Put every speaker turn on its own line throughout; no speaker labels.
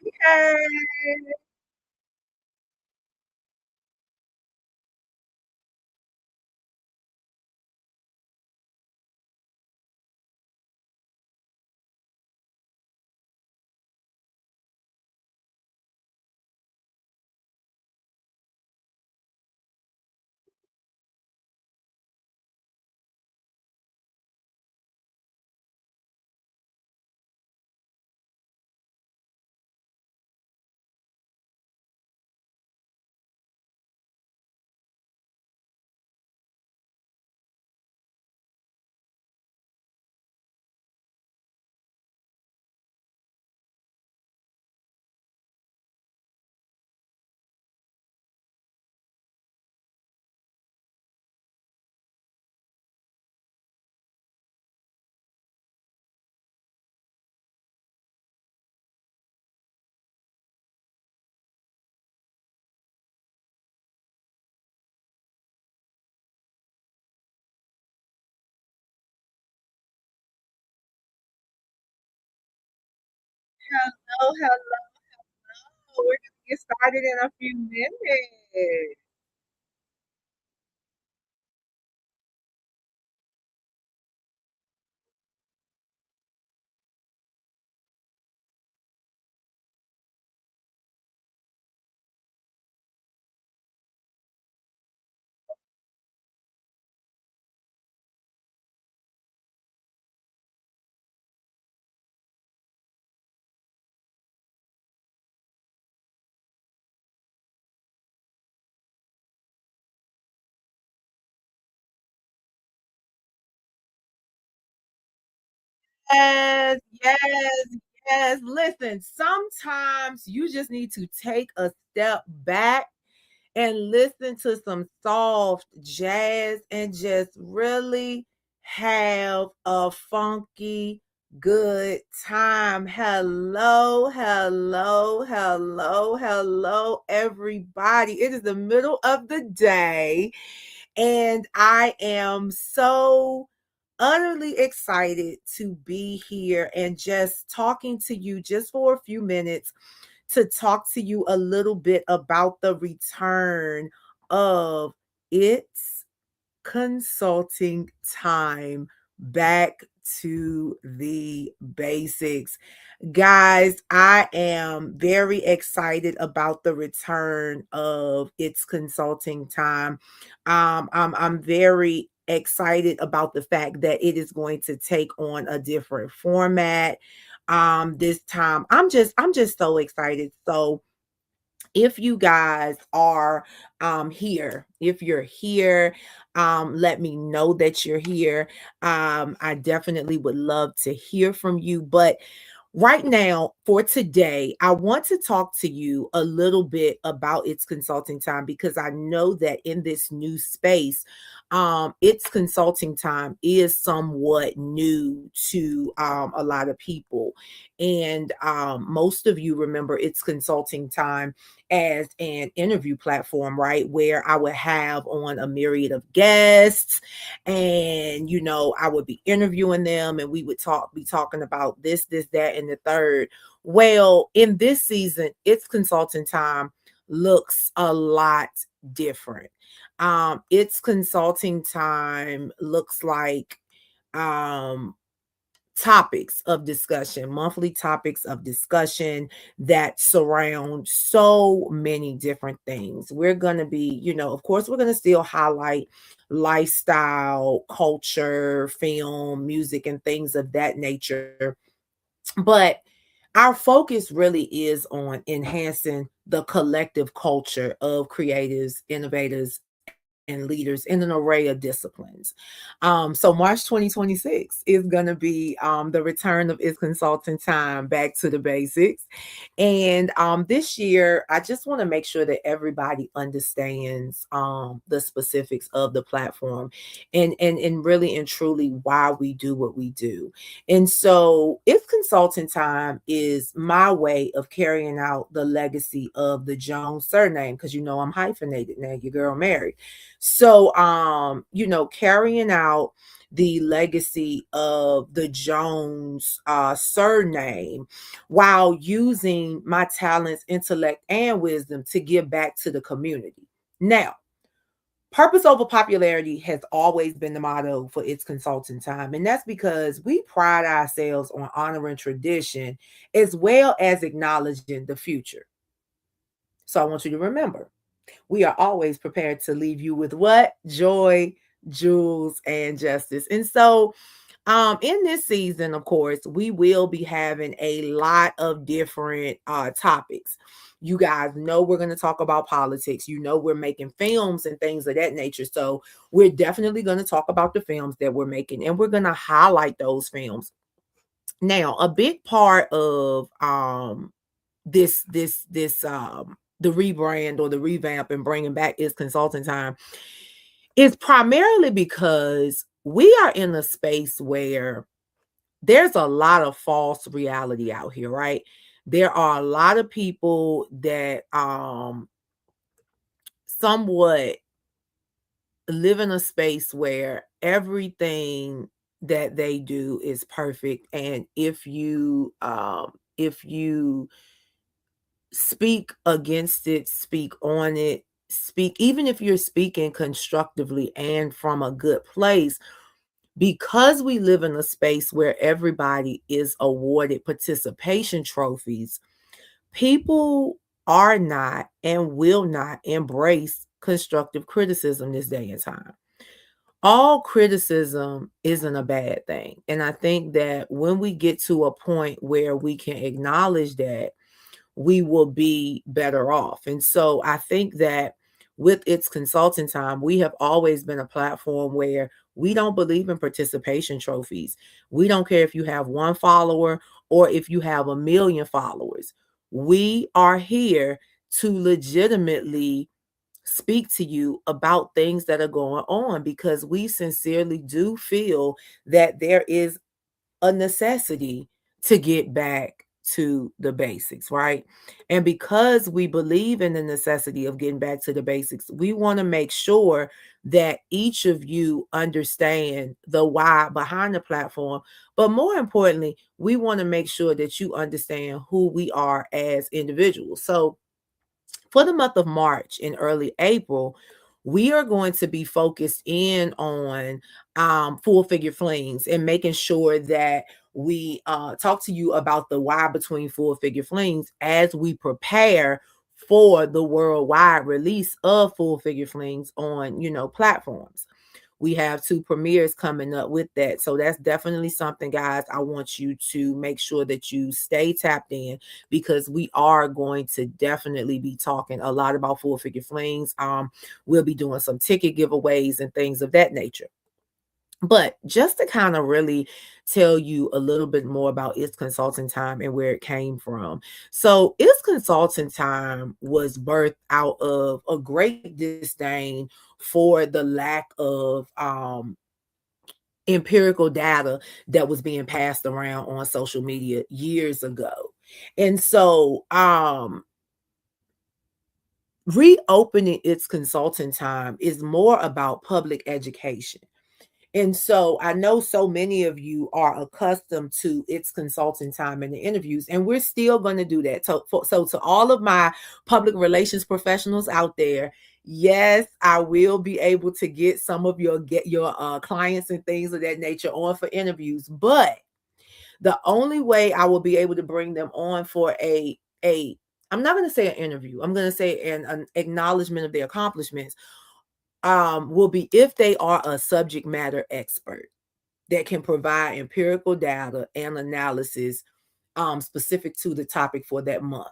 Hey. Hello, hello. We're gonna get started in a few minutes. Yes, yes, yes. Listen, sometimes you just need to take a step back and listen to some soft jazz and just really have a funky good time. Hello, hello, hello, hello, everybody. It is the middle of the day, and I am so utterly excited to be here and just talking to you just for a few minutes to talk to you a little bit about the return of It's Consulting Time, back to the basics. Guys, I am very excited about the return of It's Consulting Time. I'm very excited about the fact that it is going to take on a different format this time. I'm just so excited. So if you guys are here, if you're here, let me know that you're here. I definitely would love to hear from you. But right now, for today, I want to talk to you a little bit about It's Consulting Time, because I know that in this new space, It's Consulting Time is somewhat new to a lot of people. And most of you remember It's Consulting Time as an interview platform, right? Where I would have on a myriad of guests, and I would be interviewing them, and we would be talking about this, that, and the third. Well, in this season, It's Consulting Time looks a lot different. It's Consulting Time looks like um topics of discussion, monthly topics of discussion that surround so many different things. We're going to be, of course, we're going to still highlight lifestyle, culture, film, music, and things of that nature. But our focus really is on enhancing the collective culture of creatives, innovators, and leaders in an array of disciplines. So March 2026 is going to be the return of Is Consulting Time, back to the basics. And this year, I just want to make sure that everybody understands the specifics of the platform, and really and truly why we do what we do. And so, If Consulting Time is my way of carrying out the legacy of the Jones surname, because I'm hyphenated now, your girl married. So, carrying out the legacy of the Jones surname while using my talents, intellect, and wisdom to give back to the community. Now, purpose over popularity has always been the motto for It's Consulting Time. And that's because we pride ourselves on honoring tradition as well as acknowledging the future. So I want you to remember, we are always prepared to leave you with what? Joy, jewels, and justice. And so in this season, of course, we will be having a lot of different topics. You guys know we're going to talk about politics. You know, we're making films and things of that nature. So we're definitely going to talk about the films that we're making, and we're going to highlight those films. Now, a big part of this the rebrand or the revamp and bringing back Is Consulting Time is primarily because we are in a space where there's a lot of false reality out here, right? There are a lot of people that somewhat live in a space where everything that they do is perfect, and if you speak against it, speak on it, speak, even if you're speaking constructively and from a good place, because we live in a space where everybody is awarded participation trophies, people are not and will not embrace constructive criticism this day and time. All criticism isn't a bad thing. And I think that when we get to a point where we can acknowledge that, we will be better off. And so I think that with It's Consulting Time, we have always been a platform where we don't believe in participation trophies. We don't care if you have one follower or if you have a million followers. We are here to legitimately speak to you about things that are going on because we sincerely do feel that there is a necessity to get back to the basics, right? And because we believe in the necessity of getting back to the basics, we want to make sure that each of you understand the why behind the platform. But more importantly, we want to make sure that you understand who we are as individuals. So for the month of March and early April, we are going to be focused in on full figure flings and making sure that we talk to you about the why between full figure flings as we prepare for the worldwide release of full figure flings on, platforms. We have two premieres coming up with that. So that's definitely something, guys. I want you to make sure that you stay tapped in because we are going to definitely be talking a lot about full figure flings. We'll be doing some ticket giveaways and things of that nature. But just to kind of really tell you a little bit more about It's Consulting Time and where it came from. So It's Consulting Time was birthed out of a great disdain for the lack of empirical data that was being passed around on social media years ago. And so reopening It's Consulting Time is more about public education. And so I know so many of you are accustomed to It's Consulting Time and the interviews, and we're still going to do that. So to all of my public relations professionals out there, yes, I will be able to get some of your clients and things of that nature on for interviews. But the only way I will be able to bring them on for a I'm not going to say an interview. I'm going to say an acknowledgement of their accomplishments will be if they are a subject matter expert that can provide empirical data and analysis specific to the topic for that month.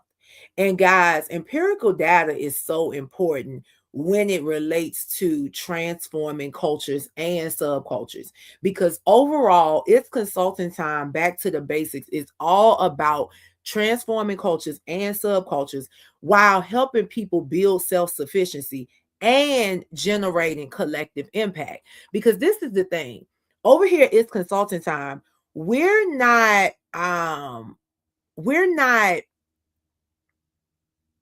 And guys, empirical data is so important when it relates to transforming cultures and subcultures, because overall, It's Consulting Time, back to the basics, is all about transforming cultures and subcultures while helping people build self-sufficiency and generating collective impact. Because this is the thing. Over here, It's Consulting Time. We're not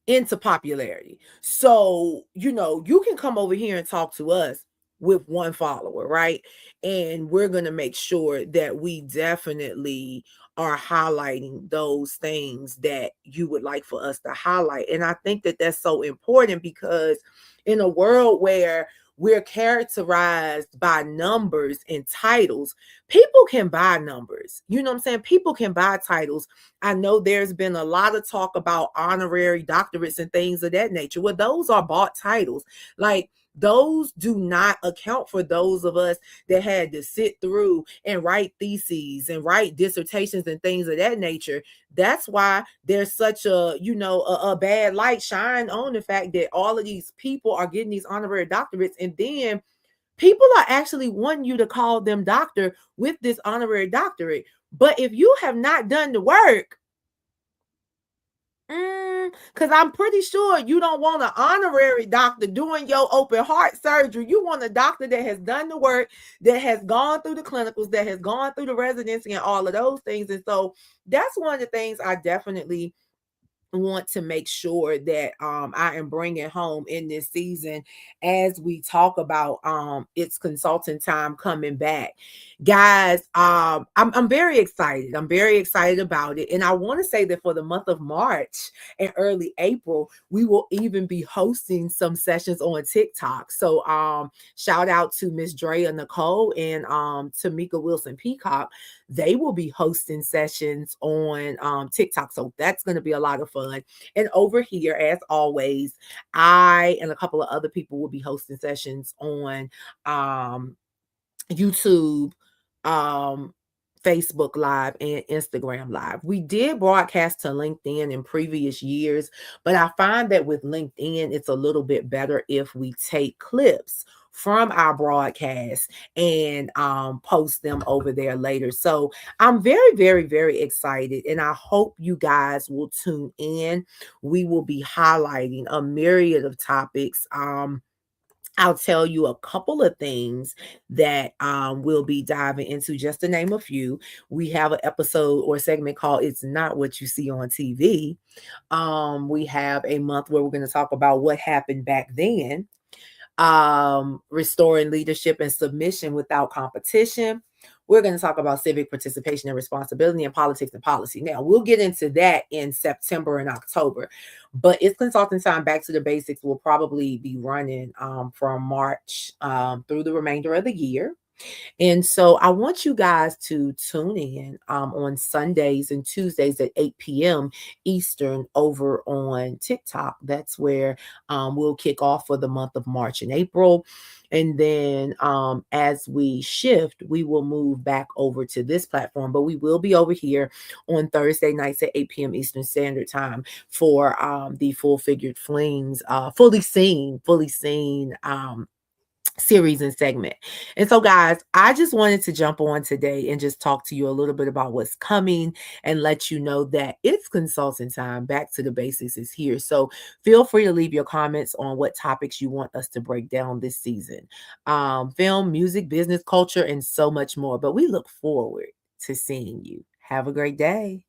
into popularity. So, you can come over here and talk to us with one follower, right? And we're going to make sure that we definitely are highlighting those things that you would like for us to highlight. And I think that that's so important because in a world where we're characterized by numbers and titles, people can buy numbers. You know what I'm saying? People can buy titles. I know there's been a lot of talk about honorary doctorates and things of that nature. Well, those are bought titles. Like, those do not account for those of us that had to sit through and write theses and write dissertations and things of that nature. That's why there's such a bad light shine on the fact that all of these people are getting these honorary doctorates, and then people are actually wanting you to call them doctor with this honorary doctorate. But if you have not done the work, because I'm pretty sure you don't want an honorary doctor doing your open heart surgery. You want a doctor that has done the work, that has gone through the clinicals, that has gone through the residency and all of those things. And so that's one of the things I definitely want to make sure that I am bringing home in this season as we talk about it's consulting time coming back. Guys, I'm very excited. I'm very excited about it. And I want to say that for the month of March and early April, we will even be hosting some sessions on TikTok. So shout out to Miss Drea Nicole and Tamika Wilson Peacock. They will be hosting sessions on TikTok. So that's going to be a lot of fun. And over here, as always, I and a couple of other people will be hosting sessions on YouTube, Facebook Live, and Instagram Live. We did broadcast to LinkedIn in previous years, but I find that with LinkedIn, it's a little bit better if we take clips from our broadcast and post them over there later. So I'm very, very, very excited, and I hope you guys will tune in. We will be highlighting a myriad of topics. I'll tell you a couple of things that we'll be diving into, just to name a few. We have an episode or segment called It's Not What You See on TV. We have a month where we're going to talk about what happened back then, restoring leadership and submission without competition. We're going to talk about civic participation and responsibility in politics and policy. Now, we'll get into that in September and October, but it's consulting time. Back to the basics will probably be running from March through the remainder of the year. And so I want you guys to tune in on Sundays and Tuesdays at 8 p.m. Eastern over on TikTok. That's where we'll kick off for the month of March and April. And then as we shift, we will move back over to this platform. But we will be over here on Thursday nights at 8 p.m. Eastern Standard Time for the Full Figured Flings, fully seen series and segment. And so, guys, I just wanted to jump on today and just talk to you a little bit about what's coming and let you know that it's consulting time. Back to the basics is here. So feel free to leave your comments on what topics you want us to break down this season. Film, music, business, culture, and so much more. But we look forward to seeing you. Have a great day.